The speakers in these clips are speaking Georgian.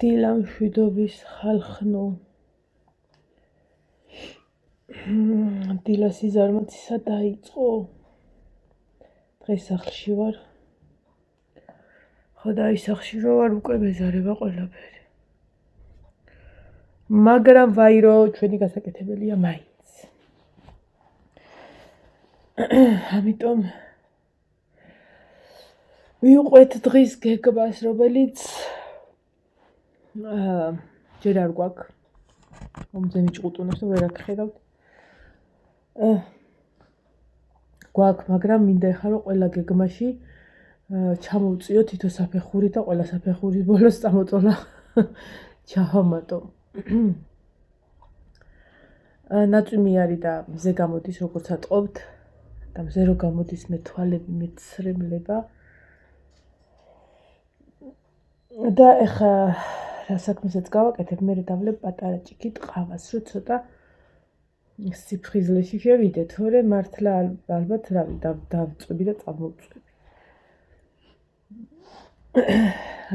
დილა მშვიდობის ხალხნო. დილა სიზარმაცისა დაიწყო. დღეს სახლში ვარ. ხო და ის სახლში რო ვარ უკვე მეზარება ყველაფერი. მაგრამ ვაირო ჩვენი გასაკეთებელია მაინც. ამიტომ მივყვეთ დღის გეგმას, რომელიც ჯერ არ გვაქვს. ომზე მიჭყუტუნებს და ვერ აქხედავთ. გვაქვს, მაგრამ მინდა ეხლა რომ ყველა გეგმაში ჩამოვწიო თითო საფეხური და ყველა საფეხურის ბოლოს წამოწოლა ჩავამატო. ნაწვიმი არის და მზე გამოდის როგორც ატყობთ და მზე რო გამოდის მე თვალები მეცრემლება და ეხლა რა საქმესაც გავაკეთებ, მე დავლებ პატარა ჭიქით ყავას, რომ ცოტა სიფხიზლეში შევიდე, თორე მართლა ალბათ რავი დავწვევი და წამოვწვევი.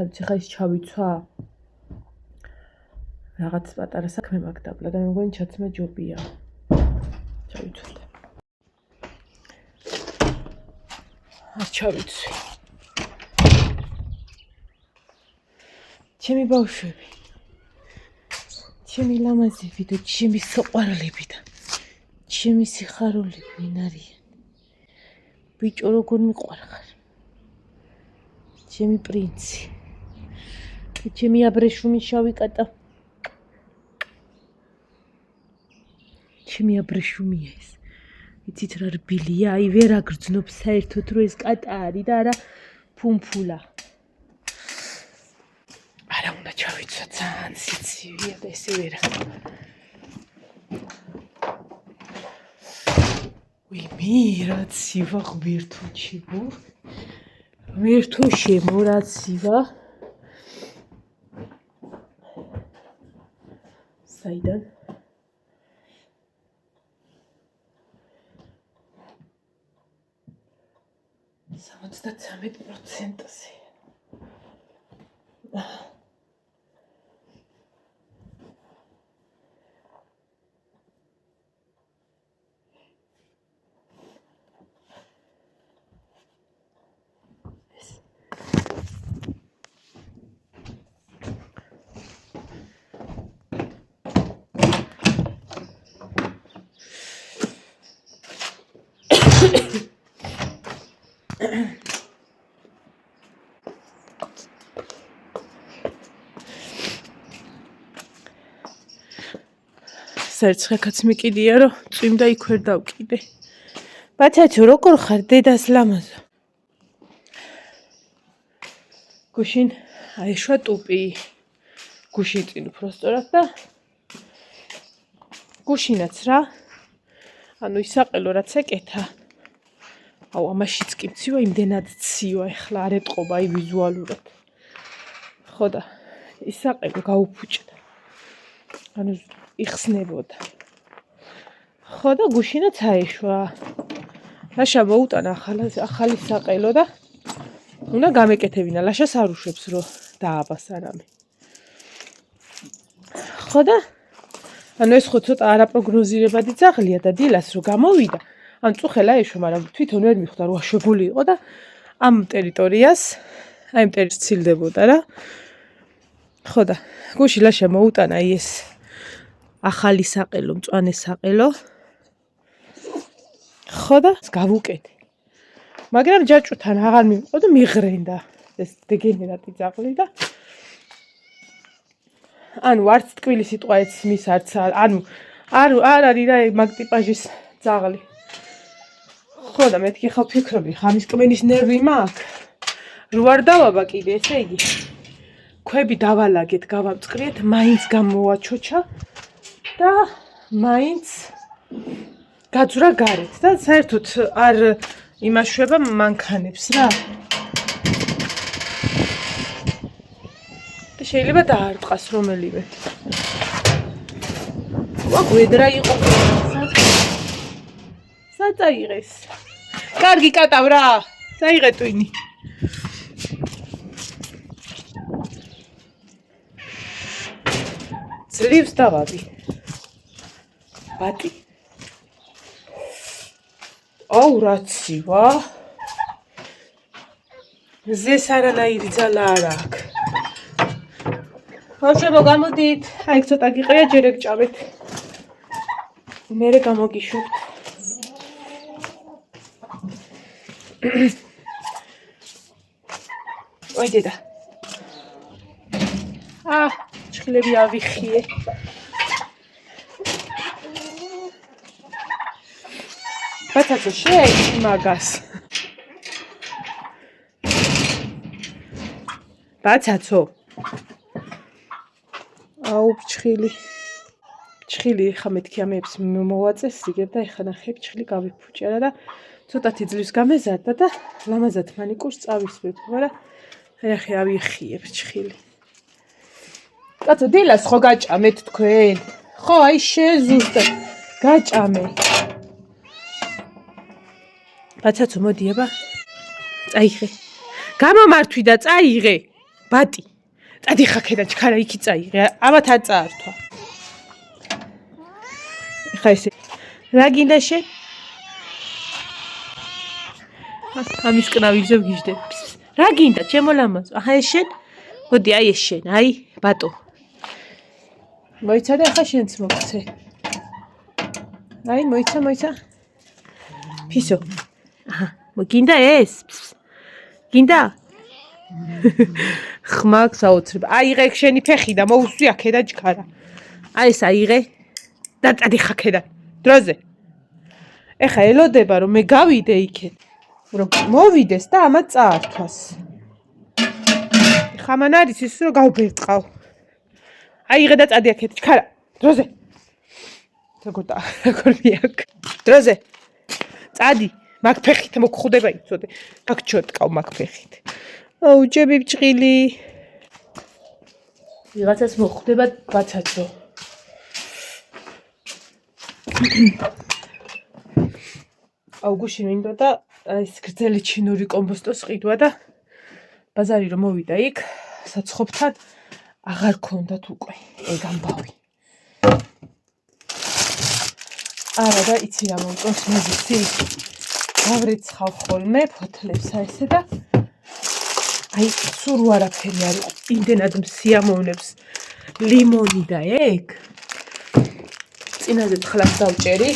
არც ხა ის ჩავიცვა. რაღაც პატარა საქმე მაქვს დაბლა და მე მგონი ჩაცმა ჯობია. ჩავიცვათ. არ ჩავიცვი. ჩემი ბავშვები. ჩემი ლამაზები და ჩემი სიყვარლები და ჩემი სიხარულები ვინ არიან? ბიჭო როგორ მიყვარხარ? ჩემი პრინცი. ჩემი აბრეშუმი შავი კატა. ჩემი აბრეშუმია ეს. იცით რა რბილია? აი ვერ აგრძნობ საერთოდ რომ ეს კატა არის და არა ფუმფულა. არა უნდა ჩავიცვა ძალიან სიცივია და ესე ვერა. მირაც სივა ღმერთო ჩემო. ღმერთო შემო რაც სივა. საიდან? 73%-ზე. სერცხეკაც მიკიდია რომ წვიმდა იქ ვერ დავკიდე. ბაცაცო როგორ ხარ დედას ლამაზო? გუშინ აიშვა ტუპი. გუშინ წინ უბრალოდ და გუშინაც რა. ანუ ისაყელო რაც ეკეთა. აუ ამაშიც კი მცივა იმდენად ცივა ეხლა არ ეტყობა აი ვიზუალურად. ხო და ისაყელო გაუფუჭდა. ანუ იხსნებოდა. ხო და გუშინაც აეშვა. ლაშა მოუტანა ახალი საყელო და უნდა გამეკეთებინა. ლაშას არ უშვებს რომ დააბასა რამე. ხო და ანუ ეს ხო ცოტა არაპროგნოზირებადი ძაღლია და დილას რო გამოვიდა. ან წუხელა ეშვა, მაგრამ თვითონ ვერ მიხვდა რომ აშვებული იყო და ამ ტერიტორიას აი ამ ტერიტორიას ცილდებოდა რა. ხო და გუში ლაშა მოუტანა ეს ახალი საყელო, მწვანე საყელო. ხო და გავუკეთე. მაგრამ ჯაჭვთან აღარ მივყო და მიღრენდა ეს დეგენერატი ძაღლი და ანუ არც ტკბილი სიტყვა ეცმის არც ანუ არ არის რა მაგ ტიპაჟის ძაღლი. ხო და მეთქი ხა ფიქრობდი ხამის კმენის ნერვი მაქვს. რო არ დავაბა კიდე ესე იგი. ქვები დავალაგეთ, გავამწყრიეთ, მაინც გამოვაჩოჩა და მაინც გაძვრა გარეთ და საერთოდ არ იმაშვება მანქანებს რა. და შეიძლება დაარტყას რომელივე. ვა გვედრა იყო. საწაიღეს. კარგი კატავ რა. წაიღე ტვინი. ძლივს დავაბი. ბატი. აუ რაცივა. ზეს არანაირი ძალა არ აქვს. ბავშვებო გამოდით. აი ცოტა გიყრია ჯერ ეგჭამეთ. მერე გამოგიშვებთ. ой დედა. ჭხილები ავიხიე. ბაცაცო შეეჭი მაგას. ბაცაცო. აუ ჭხილი. ჭხილი ხა მეთქი ამებს მოვაწეს იგებ და ეხა ნახე ჭხილი გავიფუჭერა და ცოტათი ძლივს გამეზარდა და ლამაზად მანიკურს წავისვებ, მაგრამ ეხე ავიხიებ ჭხილი. კაცო დილას ხო გაჭამეთ თქვენ? ხო აი შეზუსტად გაჭამე. ბაცაცო მოდი აბა. წაიღე. გამომართვი და წაიღე. ბატი. წადი ხაქედა ჩქარა იქი წაიღე. აბათ არ წაართვა. ეხა ესე. რა გინდა შენ? ამის კნავიზე ვგიჟდე. რა გინდა ჩემო ლამაზო? აჰა ეს შენ? მოდი აი ეს შენ, აი ბატო. მოიცა და ახლა შენც მოგცე. აი მოიცა. ფისო. აჰა, მოგინდა ეს? გინდა? ხმაგ საოცრება. აიღე შენი ფეხი და მოუსვი აქედა ჯქარა. აი ეს აიღე და წადი ხაქედა. დროზე. ეხა ელოდება რომ მე გავიდე იქეთ. რომ მოვიდეს და ამათ წაართვას. ხამან არის ის რომ გავბერტყავ. აიღე და წადი აქეთ ჩქარა. დროზე. როგორ მიაკ. დროზე. წადი. მაგ ფეხით მოგხვდება იცოდე. აქ ჩოტკავ მაგ ფეხით. აუ ჯები ჭყილი. ვიღაცას მოხვდება ბაცაცო. აუგუში მინდოდა და ეს გრძელი ჩინური კომბოსტოს ყიდვა და ბაზარი რომ მოვიდა იქ საცხობთან აღარ ქონდათ უკვე ეგ ამბავი. არა და იცი რა მომწონს მეზიცი. გავრიცხავ ხოლმე ფოთლებს ესე და აი სულ არაფერი არ იყო. იმდენად მსიამოვნებს ლიმონი და ეგ. წინაზე თხლას დავჭერი.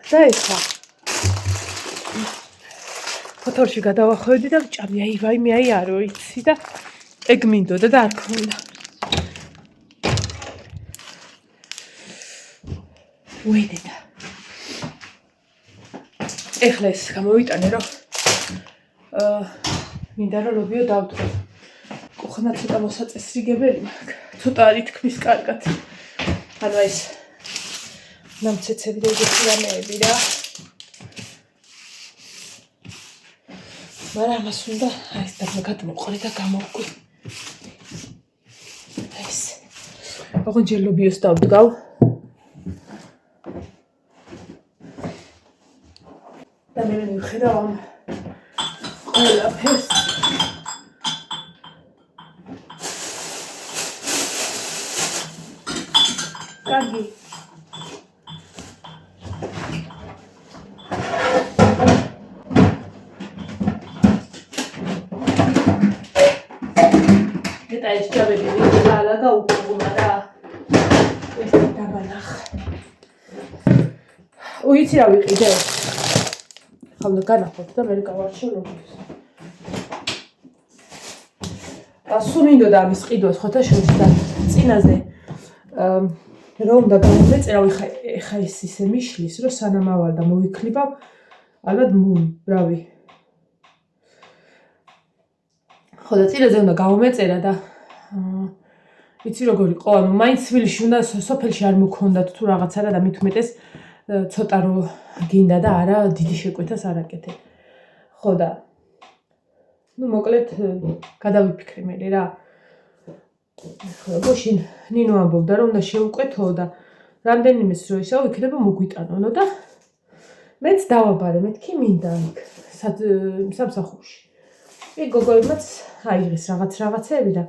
და ეხლა ფოთოლში გადავახვევდი და ვჭამი აი ვაიმე აი არ ვიცი და ეგ მინდოდა და არ ქონდა. უედედა. ეხლა ეს გამოვიტანე რომ მინდა რომ ლობიო დავდრო. კუხნა ცოტა მოსაწესრიგებელი მაქვს. ცოტა არ ითქმის კარგად. ანუ ეს ნამცეცები და ეგეთი რამეები რა. მაგრამ ამას უნდა ეს გადმოყრე და გამოვკვი. ეს. ოღონდ ჯერ ლობიოს დავდგავ. და მე მივხედავ ამ ყველაფერს. კარგი. ეს ჯაბები ვიყალა და უკუნა რა. ეს დაბანახ. უიცი რა ვიყიდე. ხალხ განახოთ და მე გავარჩევ ლოგოს. სულ მინდოდა ამის ყიდვას ხოთა შორის და წინაზე რომ უნდა გამომეწერა ეხა ის ისე მიშლის რომ სანამ ავალ და მოვიქლიბავ ალბათ რავი. ხო და წინაზე უნდა გამომეწერა და იცი როგორ იყო, ანუ მაინც თბილისში უნდა სოფელში არ მოქონდათ თუ რაღაცა და მით უმეტეს ცოტა რო გინდა და არა დიდი შეკვეთას არ აკეთე. ხო და ну მოკლედ გადავიფიქრე მე რა. გუშინ ნინო ამბობდა რომ უნდა შეუკვეთო და რამდენიმეს რო ისაო იქნება მოგვიტანონო და მეც დავაბარე მეთქი მინდა იქ სამსახურში. ეგ გოგოებმაც აიღეს რაღაცეები და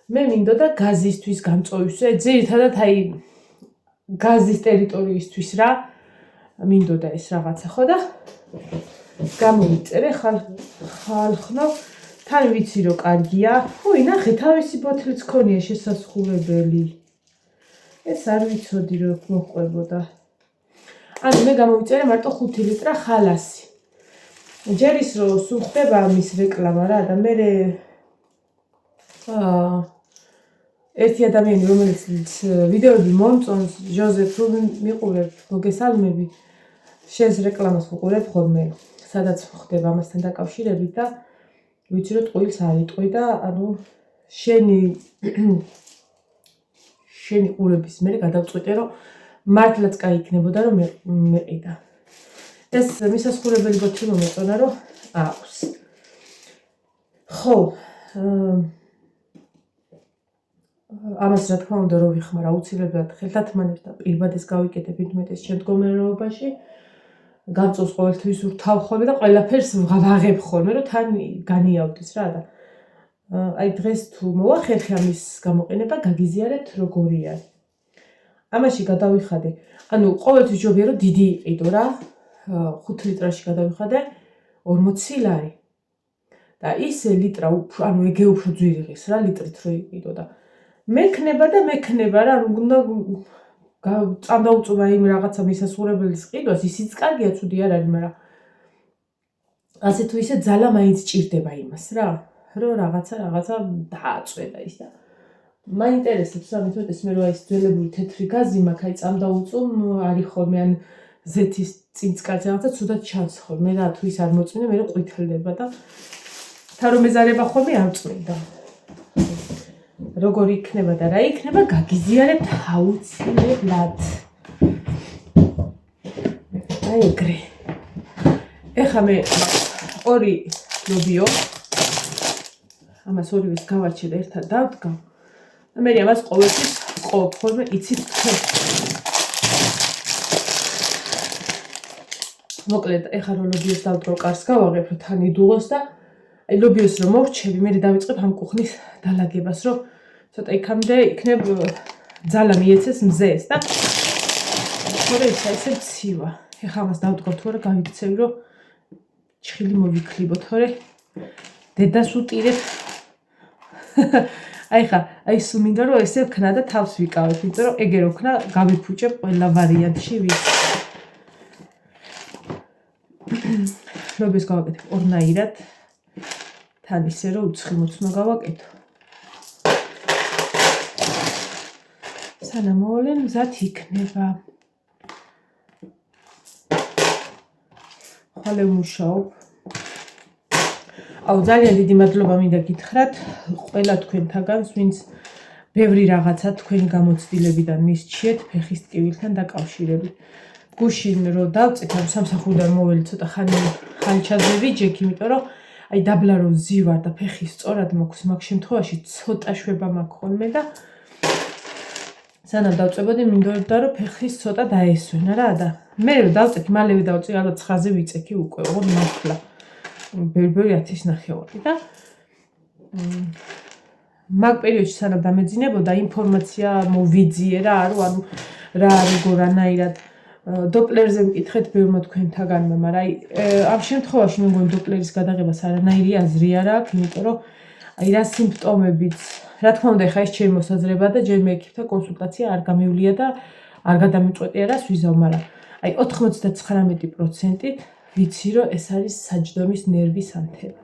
მე მინდოდა გაზისთვის გამწოვისვე, ძირითადად აი გაზის ტერიტორიისთვის რა მინდოდა ეს რაღაცა ხო და გამოვიწერე ხალხნო თან ვიცი რომ კარგია. ой, ნახე თავისი ბოთლიც ქონია შესასხულებელი. ეს არ ვიცოდი რომ მოყვებოდა. ანუ მე გამოვიწერე მარტო 5 ლიტრა ხალასი. ჯერ ის რომ სულ ხდება მის რეკლამა რა და მე ერთი ადამიანი რომელიც ვიდეოები მომწონს ჟოზეფ რომ მიყურებ მოგესალმები შენს რეკლამას ვუყურებ ხოლმე სადაც ხდება ამასთან დაკავშირებით და ვიცი რომ ტყუილს არ იტყვი და ანუ შენი ყურების მე გადავწყვიტე რომ მართლაც კაი იქნებოდა რომ მეყიდა. ეს მისასხულებელი ბოთლი მომეწონა რომ აქვს. ხო ამას რა თქმა უნდა რომ ვიხმარ აუცილებლად ხელთათმანებს და პირბადეს გავიკეთებ ინტიმეტის შემდგომლობაში გამწოს ყოველთვის ურთავ ხოლმე და ყველაფერს ვაღებ ხოლმე რომ თან განიავდეს რა და აი დღეს თუ მოვახერხე ამის გამოყენება გაგიზიარებთ როგორი არის. ამაში გადავიხადე ანუ ყოველთვის ჯობია რომ დიდი იყიდო რა 5 litrაში გადავიხადე 40 ლარი და ისე ლიტრა ანუ ეგე უფრო ძვირიღის რა ლიტრით რო იყიდო და მექნება რა უნდა წამდაუწუმა იმ რაღაცა მისასხურებელის ყიდვას ისიც კარგია ცუდი არ არის მაგრამ ასე თუ ისე ძალა მაინც ჭირდება იმას რა რომ რაღაცა დააწვედა ის და მაინტერესებს ამიტომ ეს მე რო ეს ძველებული თეთრი გაზი მაქვს აი წამდაუწუმ არის ხოლმე ან ზეთის წინწკალზე რაღაცა ცუდად ჩანს ხოლმე და თუ ის არ მოწმინდა მე ყვითლდება და თა რომ ეზარება ხოლმე არ წმინდა. როგორი იქნება და რა იქნება გაგიზიარებთ აუცილებლად. აი ეგრე. ეხლა მე 2 ლობიო ამას ორივეს გავარჩე და ერთად დავდგა. მე ამას ყოველთვის ყოფ ხოლმე იცით თქვენ. მოკლედ ეხლა რომ ლობიოს დავდგო კარს გავაღებ რომ თან იდუღოს და აი ლობიოს რომ მოვჩები მე დავიწყებ ამ კუხნის დალაგებას რომ ცოტა იქამდე იქნებ ძალა მიეცეს მზეს და თორე ისე ცივა. ეხლა ამას დავდგო თუ არა გავიქცევი რომ ჩხილი მოვიქლიბო თორე დედას უტირებ. აი ხა აი სულ მინდა რომ ესე ვქნა და თავს ვიკავებ იმიტომ რომ ეგე რო ვქნა გავიფუჭებ ყველა ვარიანტში ვიცი. ლობიოს გავაკეთებ ორნაირად თან ისე რომ უცხი მოცნო გავაკეთო. სანამ მოვლენ მზად იქნება. ხალე ვმუშაობ. აუ ძალიან დიდი მადლობა მინდა გითხრათ ყველა თქვენთაგანს ვინც ბევრი რაღაცა თქვენი გამოცდილებიდან მისჩიეთ ფეხის ტკივილთან დაკავშირებით. გუშინ რომ დავწეთ ამ სამსახურიდან მოველი ცოტა ხანი ჩაძევიჯექ იმიტომ რომ აი დაბლა რომ ზივარ და ფეხი სწორად მოქვს მაგ შემთხვევაში ცოტა შვება მაქვს ხოლმე და სანამ დავწებოდი მინდოდა რომ ფეხის ცოტა დაესვენა რა და მე რომ დავწეთ მალევე დავწე ალბათ 9-ზე ვიწექი უკვე ოღონდ მართლა ბევრი 10,900 და მაგ პერიოდში სანამ დამეძინებოდა ინფორმაცია მოვიძიე რა ანუ რა როგორანაირად დოპლერზე მკითხეთ ბევრმა თქვენთაგანმა მაგრამ აი ამ შემთხვევაში მე მგონი დოპლერის გადაღებას არანაირი აზრი არ აქვს იმიტომ რომ აი რა სიმპტომებიც რა თქმა უნდა ხა ეს ჩემი მოსაზრება და ჯერ მეექებთა კონსულტაცია არ გამივლია და არ გადამიწყვეტია რას ვიზავ მაგრამ აი 99% ვიცი რომ ეს არის საჯდომის ნერვის ანთება.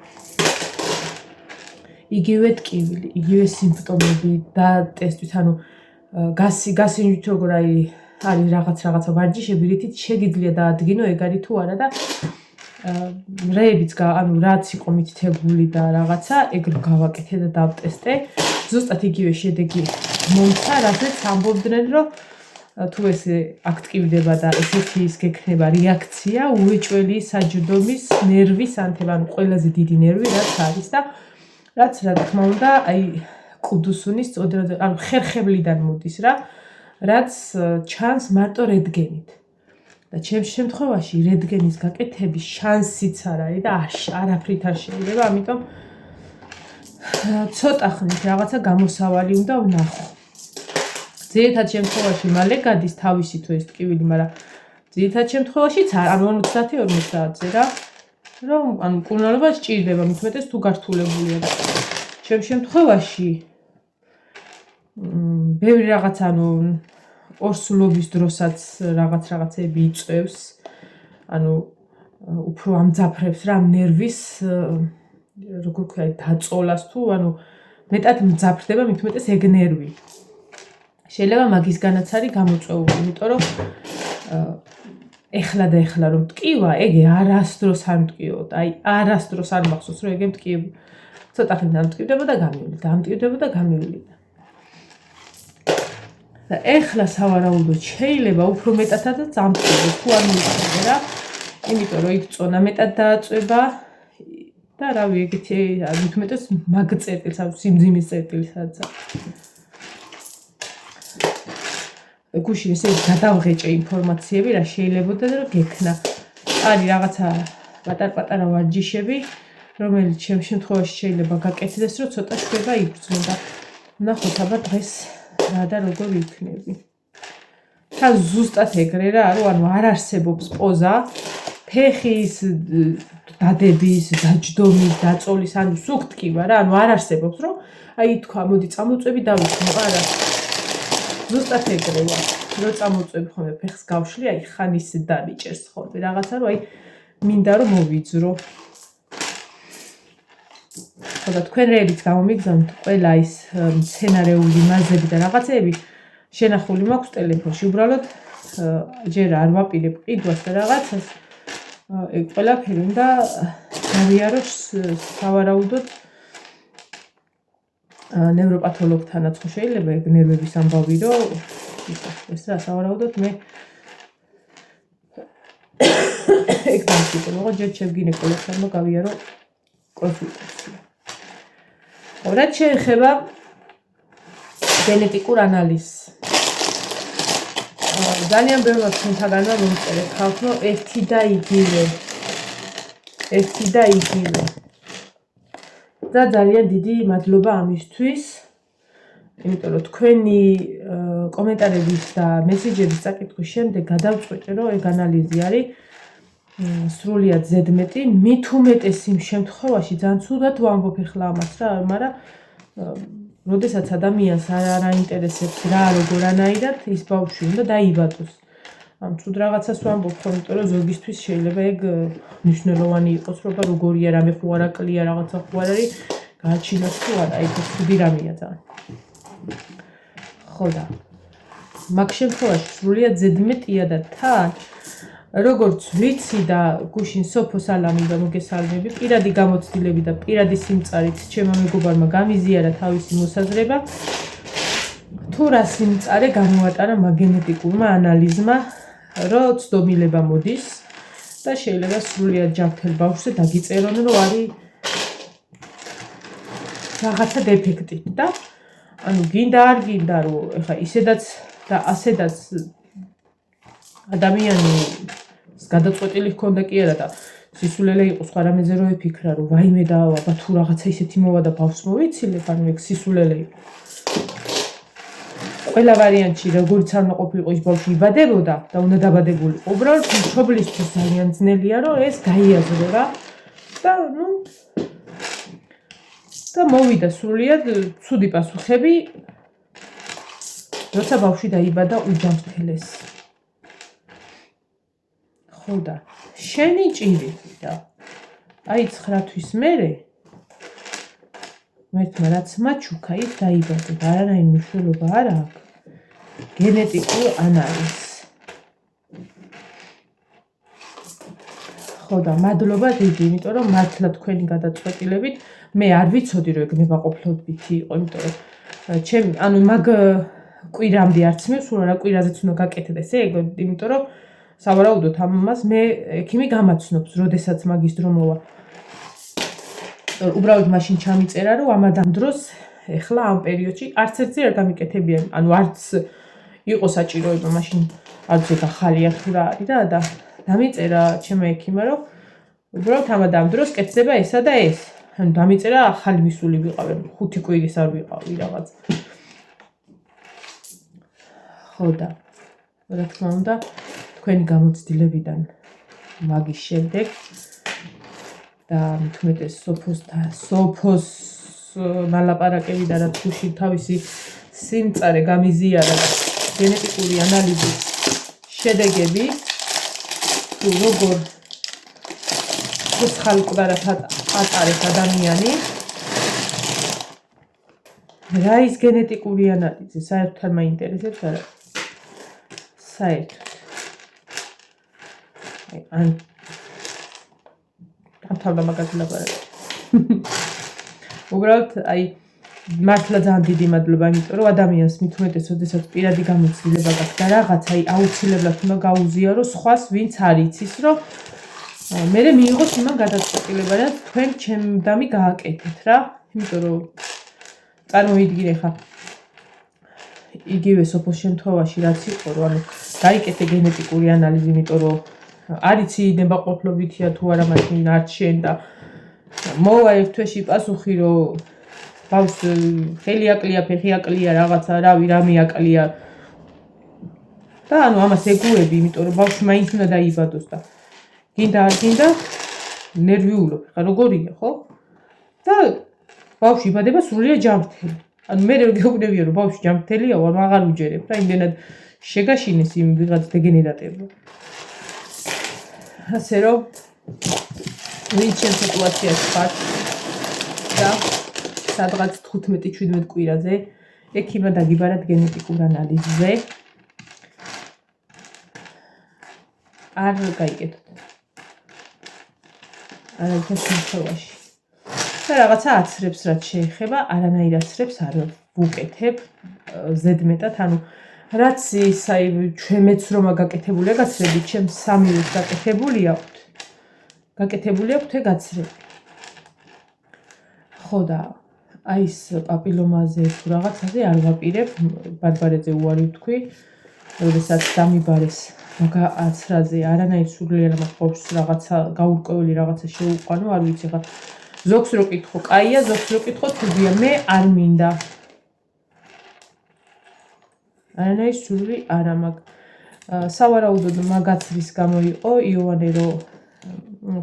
იგივე ტკივილი, იგივე სიმპტომები და ტესტით ანუ გასინჯით როგორ აი არის რაღაცა ვარჯიშები რითიც შეგიძლია დაადგინო ეგ არის თუ არა და რეებიც ანუ რაც იყო მითითებული და რაღაცა ეგ გავაკეთე და დავტესტე ზუსტად იგივე შედეგი მომცა რასაც ამბობდნენ რომ თუ ესე აქტივდება და ესეთი ის გექნება რეაქცია უეჭველი საჯდომის ნერვის ანთება ანუ ყველაზე დიდი ნერვი რაც არის და რაც რა თქმა უნდა აი კუდუსუნის წოდრაზე ანუ ხერხებლიდან მოდის რა რაც ჩანს მარტო რენტგენით და ჩემს შემთხვევაში რენტგენის გაკეთების შანსიც არ არის და არაფრით არ შეიძლება ამიტომ ცოტა ხნით რაღაცა გამოსავალი უნდა ვნახო. ძირითად შემთხვევაში მალე გადის თავისი თუ ეს ტკივილი, მაგრამ ძირითად შემთხვევაშიც ანუ 50-50-ზე რა. რომ ანუ მკურნალობა სჭირდება, მით უმეტეს თუ გართულებულია და ჩემ შემთხვევაში ბევრი რაღაც ანუ ორსულობის დროსაც რაღაცეები იწევს. ანუ უფრო ამძაფრებს რა ნერვის როგორ ქვია დაწოლას თუ ანუ მეტად მძაფრდება მით უმეტეს ეგ ნერვი. შეიძლება მაგისგანაც არის გამოწვეული, იმიტომ რომ ეხლა და ეხლა რომ მტკივა, ეგე არასდროს არ მტკიოთ. აი არასდროს არ მახსოვს რომ ეგე მტკივა. ცოტა ხნით დამტკივდება და გამივლიდა, დამტკივდება და გამივლიდა. და ეხლა სავარაუდოდ შეიძლება უფრო მეტადაც ამტკივდეს თუ არ მივიწყდება რა. იმიტომ რომ იქ წონა მეტად დააწვება და რავი ეგეთი მით უმეტეს მაგ წერტილს, ანუ სიმძიმის წერტილსაც. გუშინ ესე გადავღეჭე ინფორმაციები რა შეიძლება და რომ გექნა. არის რაღაცა პატარ-პატარა ვარჯიშები, რომელიც ჩემ შემთხვევაში შეიძლება გაკეთდეს, რომ ცოტა შვება იბრძნო და ნახოთ აბა დღეს რა და როგორ იქნები. თან ზუსტად ეგრე რა, რომ ანუ არ არსებობს პოზა, ფეხის დადების, დაჯდომის, დაწოლის, ანუ სუქ ტკივა რა, ანუ არ არსებობს, რომ აი თქვა, მოდი წამოწვევი დავიწყო, არა. ზუსტად ეგრეა, რომ წამოწვევი ხოლმე ფეხს გავშლი, აი ხანის დამიჭერს ხოლმე რაღაცა, რომ აი მინდა რომ მოვიძრო. ხოდა თქვენ რეებით გამომიგზავნით ყველა ის მცენარეული მაზები და რაღაცეები შენახული მაქვს ტელეფონში. უბრალოდ ჯერ არ ვაპირებ ყიდვას და რაღაცას. ეგ ყველაფერი უნდა გავიაროს სავარაუდოდ ნევროპათოლოგთანაც ხო შეიძლება ეგ ნერვების ამბავი რომ ეს რა სავარაუდოდ მე ეგ დამჭირდება, რომ ჯერ ჩემ გინეკოლოგთან გავიარო კონსულტაცია. რაც შეეხება გენეტიკურ ანალიზს. ძალიან ბევრი თქვენთაგანმა მომწერეთ ხალხო ერთი და იგივე. და ძალიან დიდი მადლობა ამისთვის. იმიტომ რომ თქვენი კომენტარების და მესიჯების წაკითხვის შემდეგ გადავწყვეტე რომ ეგ ანალიზი არის სრულიად ზედმეტი, მით უმეტეს იმ შემთხვევაში ძალიან ცუდად ვამბობ ახლა ამას რა, მაგრამ როდესაც ადამიანს არ აინტერესებს რა როგორანაირად ის ბავშვი უნდა დაიბადოს. ამ ცუდ რაღაცას ვამბობ ხო, იმიტომ რომ ზოგისთვის შეიძლება ეგ მნიშვნელოვანი იყოს, რომ როგორია, რამე ხო არ აკლია, რაღაცა ხო არ არის, გააჩინოს თუ არა, ეგ ცუდი რამეა ძალიან. ხო და მაგ შემთხვევაში სრულიად ზედმეტია და თან როგორც ვიცი და გუშინ სოფო სალამი და მოგესალმები, პირადი გამოცდილები და პირადი სიმწარით ჩემო მეგობარმა გამიზიარა თავისი მოსაზრება, თუ რა სიმწარე გამოატარა მაგენეტიკურმა ანალიზმა, რომ ცდომილება მოდის და შეიძლება სრულიად ჯანმრთელ ბავშვზე დაგიწერონ, რომ არის რაღაცა დეფექტი და ანუ გინდა არ გინდა რომ ეხა ისედაც და ასედაც ადამიანი გადაწყვეტილი ჰქონდა კი არა და სისულელე იყოს სხვა რამეზე რო ეფიქრა რომ ვაიმე და აბა თუ რაღაცა ისეთი მოვა და ბავშვს მოვიცილებ, ანუ ეგ სისულელე იყო. ყველა ვარიანტში როგორც არ უნდა ყოფილიყო ის ბავშვი იბადებოდა და უნდა დაბადებულიყო. უბრალოდ მშობლისთვის ძალიან ძნელია რომ ეს გაიაზრო რა და ნუ და მოვიდა სრულიად ცუდი პასუხები, როცა ბავშვი დაიბადა უჯანმრთელეს. ხო და შენი ჭირი და აი 9 თვის მერე მერტმა რაც მაჩუქა ის დაიბადა და არანაირი მნიშვნელობა არ აქვს გენეტიკურ ანალიზს. ხო და მადლობა დიდი, იმიტომ რომ მართლა თქვენი გადაწყვეტილებით მე არ ვიცოდი რომ ეგ ნებაყოფლობითი იყო, იმიტომ რომ ჩემ ანუ მაგ კვირამდე არც მე სულ რა კვირაზეც უნდა გაკეთდეს ეგ, იმიტომ რომ სავარაუდოდ ამას მე ექიმი გამაცნობს, როდესაც მაგის დრო მოვა. უბრალოდ მაშინ ჩამიწერა რომ ამადამ დროს ეხლა ამ პერიოდში არც ერთი არ გამიკეთებიან, ანუ არც იყო საჭიროება მაშინ არც ეგ ახალია თუ რა არის და დამიწერა ჩემო ექიმა რომ უბრალოდ ამადამ დროს კეთდება ესა და ეს. ანუ დამიწერა ახალი მისული ვიყავი, 5 კვირის არ ვიყავი რაღაც. ხო და რა თქმა უნდა, თქვენი გამოცდილებიდან მაგის შემდეგ და მithumetes სოფოს მალაპარაკებიდან რაც გუში თავისი სიმწარე გამიზიარა და გენეტიკური ანალიზის შედეგები თუ როგორ ხალხურად ატარებს ადამიანი რა ის გენეტიკური ანალიზი საერთოდ არ მაინტერესებს არა საერთოდ ან თავდა მაგას ლაპარაკი უბრალოდ აი მართლა ძალიან დიდი მადლობა იმიტომ რომ ადამიანს მithumetes ოდესაც პირადი გამოცდილება გაქვს და რაღაც აი აუცილებლად უნდა გაუზიარო სხვას ვინც არ იცის რომ მე მიიღოს იმან გადაწყვეტილება და თქვენ ჩემდამი გააკეთეთ რა იმიტომ რომ წარმოიდგინე ხა იგივე სოფოს შემთხვევაში რაც იყო რომ ანუ დაიკეთე გენეტიკური ანალიზი იმიტომ რომ არ იცი ნებაყოფლობითია თუ არა მაშინ არ შენ და მოვა ერთ თვეში პასუხი რომ ბავშვს ხელი აკლია ფეხი აკლია რაღაცა რავი რამე აკლია და ანუ ამას ეგუები იმიტომ რომ ბავშვი მაინც უნდა დაიბადოს და გინდა არ გინდა ნერვიულობ ხა როგორია ხო და ბავშვი იბადება სრულიად ჯანმრთელი ანუ მე რო გეუბნებია რომ ბავშვი ჯანმრთელია აღარ უჯერებ რა იმდენად შეგაშინეს იმ ვიღაც დეგენერატებმა ასე რომ ვინც ამ სიტუაციაში ხარ და სადღაც 15-17 კვირაზე ექიმმა დაგიბარათ გენეტიკურ ანალიზზე არ გაიგეთოთ არაერთი შემთხვევაში და რაღაცა აცრებს რაც შეეხება არანაირ აცრებს არ ვუკეთებ ზედმეტად ანუ რაც ის აი ჩვენ მეც რომ გაკეთებულია გაცრები ჩემს 3 თვის გაკეთებული აქვს გაცრები ხო და აი ეს პაპილომაზე თუ რაღაცაზე არ ვაპირებ ბარბარეზე უარი ვთქვი როდესაც დამიბარეს მაგა აცრაზე არანაირ სულიერ მოხობს რაღაცა გაურკვეველი რაღაცა შეუყვანო არ ვიცი ხა ზოგს რო კითხო კაია ზოგს რო კითხო თუდია მე არ მინდა არანაირ სული არა მაგ სავარაუდოდ მაგაცრის გამო იყო იოვანე რო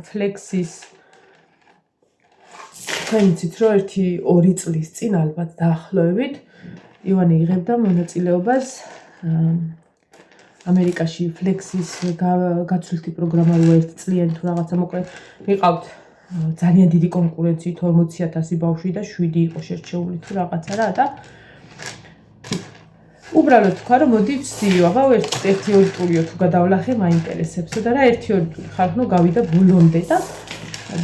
ფლექსის თქვენიცით რომ 1-2 წლის წინ ალბათ დაახლოებით იოვანე იღებდა მონაწილეობას ამერიკაში ფლექსის გაცვლითი პროგრამა რო 1 წლიანი თუ რაღაცა მოკლედ მიყავთ ძალიან დიდი კონკურენციით 40,000 ბავშვი და 7 იყო შერჩეული თუ რაღაცა რა და უბრალოდ თქვა რომ მოდი ვსიო აღა 1-2 ტურიო თუ გადავლახე მაინტერესებსო და რა 1-2 ტური ხალხო გავიდა ბოლომდე და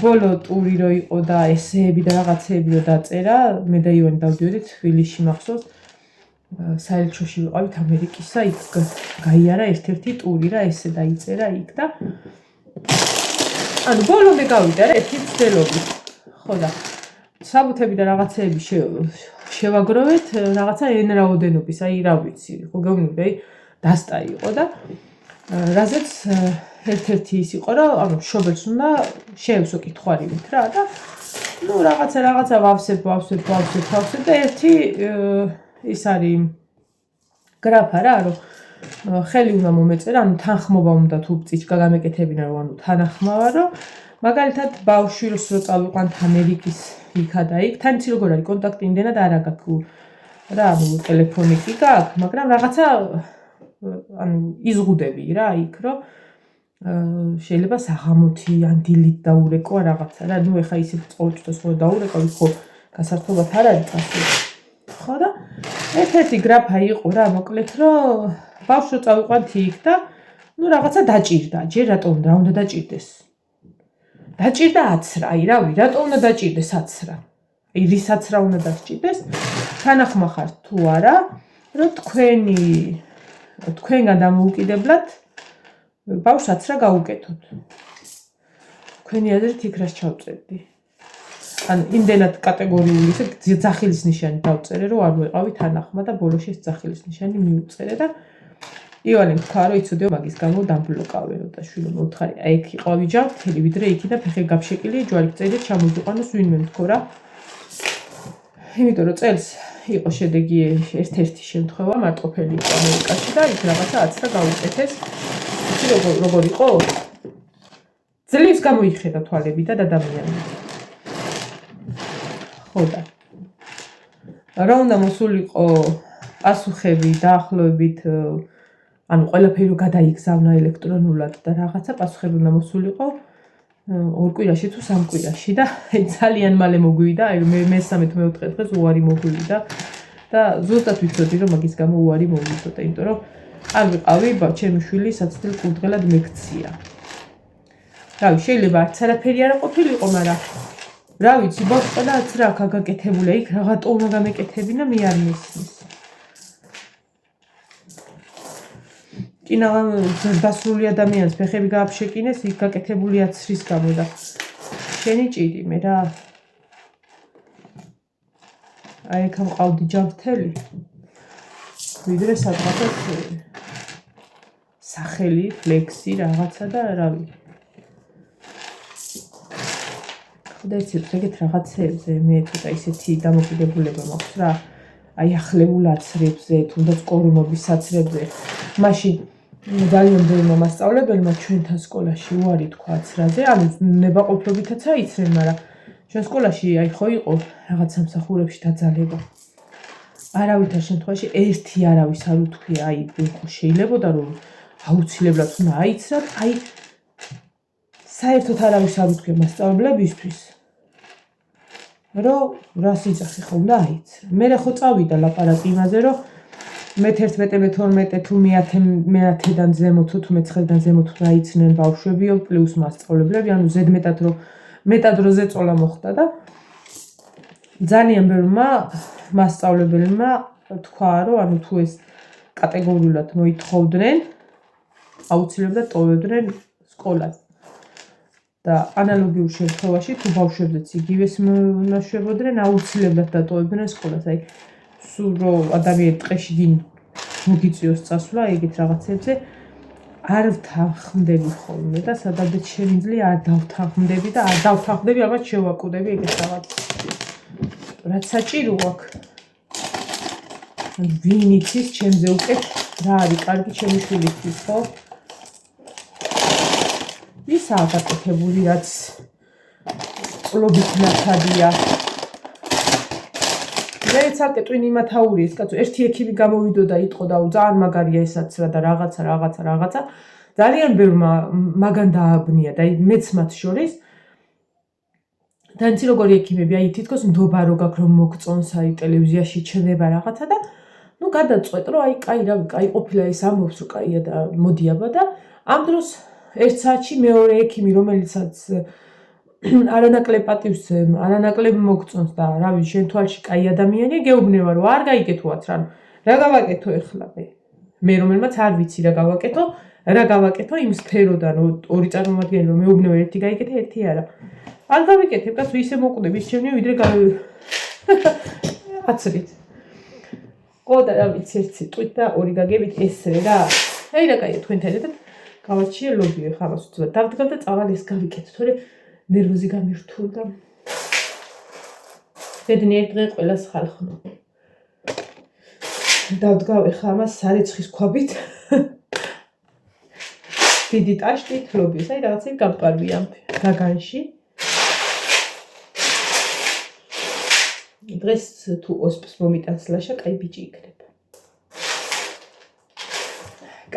ბოლო ტური რო იყო და ესეები და რაღაცეები რო დაწერა მე და ივანი დავდიოდით თბილისში მახსოვს საელჩოში ვიყავით ამერიკისა იქ გაიარა ერთ-ერთი ტური რა ესე დაიწერა იქ და ანუ ბოლომდე გავიდა რა ერთი ცდელობით ხო და საბუთები და რაღაცეები შევაგროვეთ რაღაცა n რაოდენობის აი რა ვიცი ხო გეუბნები აი დასტა იყო და რაზეც ერთ-ერთი ის იყო რომ ანუ შობელს უნდა შეევსო კითხვარივით რა და ну რაღაცა ვავსებ და ერთი ის არის გრაფა რა რომ ხელი უნდა მომეწერა ანუ თანხმობა უნდა თუ წიჩკა გამეკეთებინა რომ ანუ თანახმავა რომ მაგალითად ბავშვი რო წავიყვანთ ამერიკის იქა და იქ თან იცი როგორ არის კონტაქტი იმდენად არ აქვს რა ანუ ტელეფონი კი გაქვს მაგრამ რაღაცა ანუ იზღუდები რა იქ რომ შეიძლება საღამოთი ან დილით დაურეკო რაღაცა რა ნუ ეხა ისე ყოველთვის ხო დაურეკო ხო გასართობად არ არის ასე ხო და ერთ-ერთი გრაფა იყო რა მოკლედ რომ ბავშვი წავიყვანთ იქ და ნუ რაღაცა დაჭირდა ჯერ რატომ რა უნდა დაჭირდეს დაჭირდა აცრა აი რავი რატომ უნდა დაჭირდეს აცრა აი რის აცრა უნდა დაჭირდეს თანახმა ხარ თუ არა რომ თქვენგან დამოუკიდებლად ბავშვს აცრა გაუკეთოთ თქვენი აზრით იქ რას ჩავწერდი ან იმდენად კატეგორიული ისე ძახილის ნიშანი დავწერე რომ არ ვეყავი თანახმა და ბოლოში ეს ძახილის ნიშანი მიუწერე და ივანემ თქვა რომ იცოდეო მაგის გამო დამბლოკავერო და შვილო მოთხარი აი ეგ იყავი ჯანმრთელი ვიდრე იქიდან ფეხი გაფშეკილი ჯვარი გწერილი ჩამოიყვანოს ვინმე თქო რა იმიტომ რომ წელს იყო შედეგი ერთ-ერთი შემთხვევა მარტყოფელი იყო ამერიკაში და იქ რაღაცა აცდა გაუკეთეს იცი როგორ იყო ძლივს გამოიხედა თვალები და ადამიანი ხო და რა უნდა მოსულიყო პასუხები დაახლოებით ანუ ყველაფერი რომ გადაიგზავნა ელექტრონულად და რაღაცა პასუხები უნდა მოსულიყო 2 კვირაში თუ 3 კვირაში და ძალიან მალე მოგვივიდა აი მე-13 თუ მე-4 დღეს უარი მოგვივიდა და ზუსტად ვიცოდი რომ მაგის გამო უარი მოვიცოდა იმიტომ რომ არ ვიყავი ჩემი შვილი საცდელ კურდღელად მეკცია რავი შეიძლება არც არაფერი არ ყოფილიყო მაგრამ რა ვიცი ბავშვი და არც რა გაგაკეთებულა იქ რაღაცა უნდა გამეკეთებინა მე არ მისმის კინაღამ დასრული ადამიანს ფეხები გააფშეკინეს იქ გაკეთებულია ცრის გამო და შენი ჭირი მე რა აი იქ მყავდი ჯანმრთელი ვიდრე სადღაცა სახელი ფლექსი რაღაცა და რავი და ეგეთ რაღაცებზე მე ცოტა ისეთი დამოკიდებულება მაქვს რა აი ახლებულ აცრებზე თუნდაც კორომობის აცრებზე მაშინ ძალიან ბევრი მასწავლებელმა ჩვენთან სკოლაში უარი თქვა აცრაზე ანუ ნებაყოფლობითაც აიცრენ მაგრამ ჩვენ სკოლაში აი ხო იყო რაღაც სამსახურებში დაძალება არავითარ შემთხვევაში ერთი არავის არ უთქვია აი შეიძლებოდა რომ აუცილებლად უნდა აიცრათ აი საერთოდ არავის არ უთქვია მასწავლებლებისთვის რომ რას იძახი ხო უნდა აიცრა მე ხო წავიდა ლაპარაკი იმაზე რომ მე-11 მე-12 თუ მე-10-დან ზემოთ თუ მე-9-დან ზემოთ დაიცნენ ბავშვებიო პლუს მასწავლებლები ანუ ზედმეტად რომ მეტად რო ზეწოლა მოხდა და ძალიან ბევრმა მასწავლებელმა თქვა რომ ანუ თუ ეს კატეგორიულად მოითხოვდნენ აუცილებლად ტოვებდნენ სკოლას და ანალოგიურ შემთხვევაში თუ ბავშვებზეც იგივეს ნაშვებოდნენ აუცილებლად დატოვებდნენ სკოლას აი სულ რომ ადამიანი ტყეში გინ მოგიწიოს წასვლა ეგეთ რაღაცებზე არ ვთანხმდები ხოლმე და სადაც შემიძლია არ დავთანხმდები და არ დავთანხმდები ალბათ შევაკუდები ეგეთ რაღაც რაც საჭირო აქვს ვინ იცის ჩემზე უკეთ რა არის კარგი ჩემი შვილისთვის ხო ისაა გაკეთებული რაც წლობით ნათადია მე ცალკე ტვინი მათაური ეს კაცო ერთი ექიმი გამოვიდოდა იტყო და ძალიან მაგარია ესაც რა და რაღაცა ძალიან ბევრმა მაგან დააბნია და მეც მათ შორის და იცი როგორი ექიმები აი თითქოს ნდობა რო გაქვს რომ მოგწონს აი ტელევიზიაში ჩნდება რაღაცა და ნუ გადაწყვეტ რომ აი კაი რავი კაი ყოფილა ეს ამბობს რომ კაია და მოდიაბა და ამ დროს ერთ საათში მეორე ექიმი რომელიცაც არანაკლებ პატივს არანაკლებ მოგწონს და რავი შენ თვალში კაი ადამიანია გეუბნება რომ არ გაიგეთოაც რა გავაკეთო ეხლა მე რომელმაც არ ვიცი რა გავაკეთო იმ სფეროდან ორი წარმომადგენელი რომ მეუბნება ერთი გაიგეთე ერთი არა არ გავიკეთებ კაცო ისე მოკვდები შემნი ვიდრე აცრით ყო და რა ვიცი ერთი სიტყვით და ორი გაგებით ესრე რა აი რა კაია თქვენთან ერთად გავაჩიე ლობიო ხა მას უცბად დავდგავ და წავალ ეს გავიკეთე თორე ნერვოზი გამირთულდა ბედნიერ დღე ყველას ხალხნო დავდგავ ხა მას სარეცხის ქვაბით დიდი ტაშტით ლობიოს აი რაღაცა გამპარვია გაგანში დღეს თუ ოსპს მომიტანს ლაშა კაი ბიჭი იქნება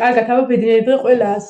კარგად აბა ბედნიერ დღე ყველას